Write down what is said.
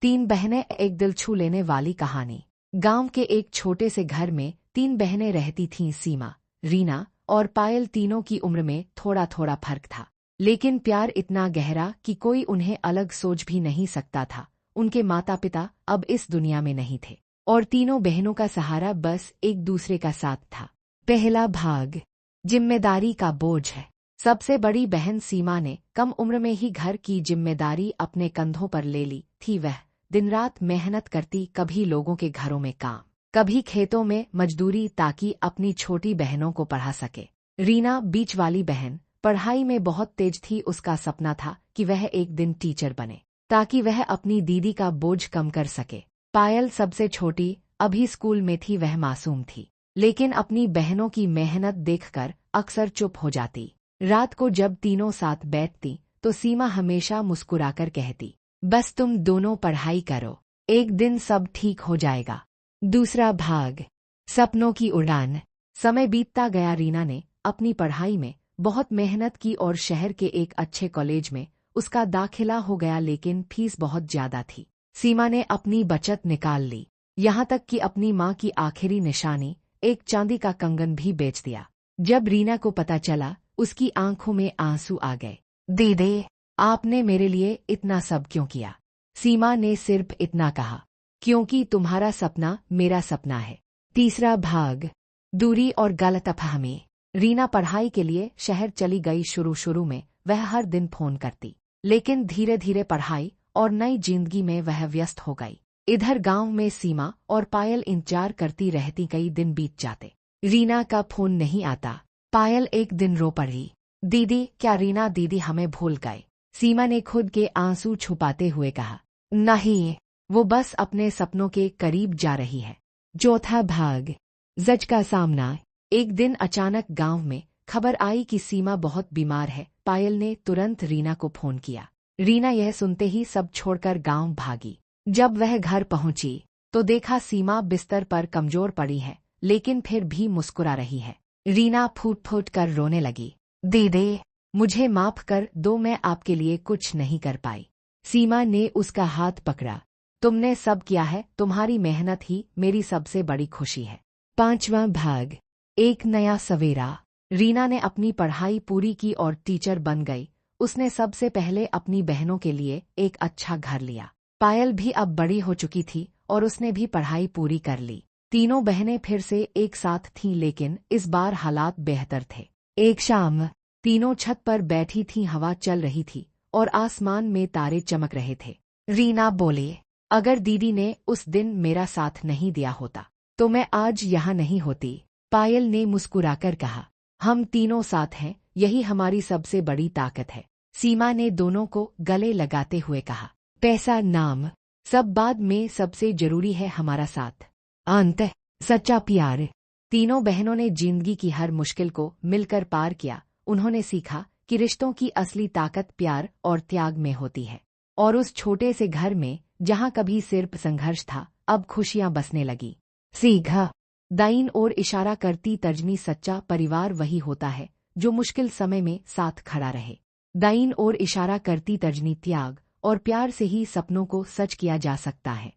तीन बहनें एक दिल छू लेने वाली कहानी। गांव के एक छोटे से घर में तीन बहनें रहती थीं, सीमा, रीना और पायल। तीनों की उम्र में थोड़ा थोड़ा फर्क था, लेकिन प्यार इतना गहरा कि कोई उन्हें अलग सोच भी नहीं सकता था। उनके माता पिता अब इस दुनिया में नहीं थे और तीनों बहनों का सहारा बस एक दूसरे का साथ था। पहला भाग, जिम्मेदारी का बोझ है। सबसे बड़ी बहन सीमा ने कम उम्र में ही घर की जिम्मेदारी अपने कंधों पर ले ली थी। वह दिन रात मेहनत करती, कभी लोगों के घरों में काम, कभी खेतों में मजदूरी, ताकि अपनी छोटी बहनों को पढ़ा सके। रीना, बीच वाली बहन, पढ़ाई में बहुत तेज थी। उसका सपना था कि वह एक दिन टीचर बने, ताकि वह अपनी दीदी का बोझ कम कर सके। पायल, सबसे छोटी, अभी स्कूल में थी। वह मासूम थी, लेकिन अपनी बहनों की मेहनत देखकर अक्सर चुप हो जाती। रात को जब तीनों साथ बैठती तो सीमा हमेशा मुस्कुराकर कहती, बस तुम दोनों पढ़ाई करो, एक दिन सब ठीक हो जाएगा। दूसरा भाग, सपनों की उड़ान। समय बीतता गया। रीना ने अपनी पढ़ाई में बहुत मेहनत की और शहर के एक अच्छे कॉलेज में उसका दाखिला हो गया, लेकिन फीस बहुत ज्यादा थी। सीमा ने अपनी बचत निकाल ली, यहाँ तक कि अपनी माँ की आखिरी निशानी, एक चांदी का कंगन, भी बेच दिया। जब रीना को पता चला, उसकी आंखों में आंसू आ गए। दीदी, आपने मेरे लिए इतना सब क्यों किया? सीमा ने सिर्फ इतना कहा, क्योंकि तुम्हारा सपना मेरा सपना है। तीसरा भाग, दूरी और गलतफहमी। रीना पढ़ाई के लिए शहर चली गई। शुरू में वह हर दिन फोन करती, लेकिन धीरे धीरे पढ़ाई और नई जिंदगी में वह व्यस्त हो गई। इधर गांव में सीमा और पायल इंतजार करती रहती। कई दिन बीत जाते, रीना का फोन नहीं आता। पायल एक दिन रो पड़ी, दीदी, क्या रीना दीदी हमें भूल गए? सीमा ने खुद के आंसू छुपाते हुए कहा, नहीं, वो बस अपने सपनों के करीब जा रही है। चौथा भाग, जज का सामना। एक दिन अचानक गांव में खबर आई कि सीमा बहुत बीमार है। पायल ने तुरंत रीना को फोन किया। रीना यह सुनते ही सब छोड़कर गांव भागी। जब वह घर पहुंची तो देखा सीमा बिस्तर पर कमजोर पड़ी है, लेकिन फिर भी मुस्कुरा रही है। रीना फूट फूट कर रोने लगी, दीदी, मुझे माफ कर दो, मैं आपके लिए कुछ नहीं कर पाई। सीमा ने उसका हाथ पकड़ा, तुमने सब किया है, तुम्हारी मेहनत ही मेरी सबसे बड़ी खुशी है। पांचवां भाग, एक नया सवेरा। रीना ने अपनी पढ़ाई पूरी की और टीचर बन गई। उसने सबसे पहले अपनी बहनों के लिए एक अच्छा घर लिया। पायल भी अब बड़ी हो चुकी थी और उसने भी पढ़ाई पूरी कर ली। तीनों बहनें फिर से एक साथ थीं, लेकिन इस बार हालात बेहतर थे। एक शाम तीनों छत पर बैठी थीं। हवा चल रही थी और आसमान में तारे चमक रहे थे। रीना बोली, अगर दीदी ने उस दिन मेरा साथ नहीं दिया होता तो मैं आज यहाँ नहीं होती। पायल ने मुस्कुराकर कहा, हम तीनों साथ हैं, यही हमारी सबसे बड़ी ताकत है। सीमा ने दोनों को गले लगाते हुए कहा, पैसा, नाम, सब बाद में, सबसे जरूरी है हमारा साथ। अंत, सच्चा प्यार। तीनों बहनों ने जिंदगी की हर मुश्किल को मिलकर पार किया। उन्होंने सीखा कि रिश्तों की असली ताकत प्यार और त्याग में होती है। और उस छोटे से घर में जहां कभी सिर्फ संघर्ष था, अब खुशियां बसने लगी। सीखा, दाईं ओर इशारा करती तर्जनी, सच्चा परिवार वही होता है जो मुश्किल समय में साथ खड़ा रहे। दाईं ओर इशारा करती तर्जनी, त्याग और प्यार से ही सपनों को सच किया जा सकता है।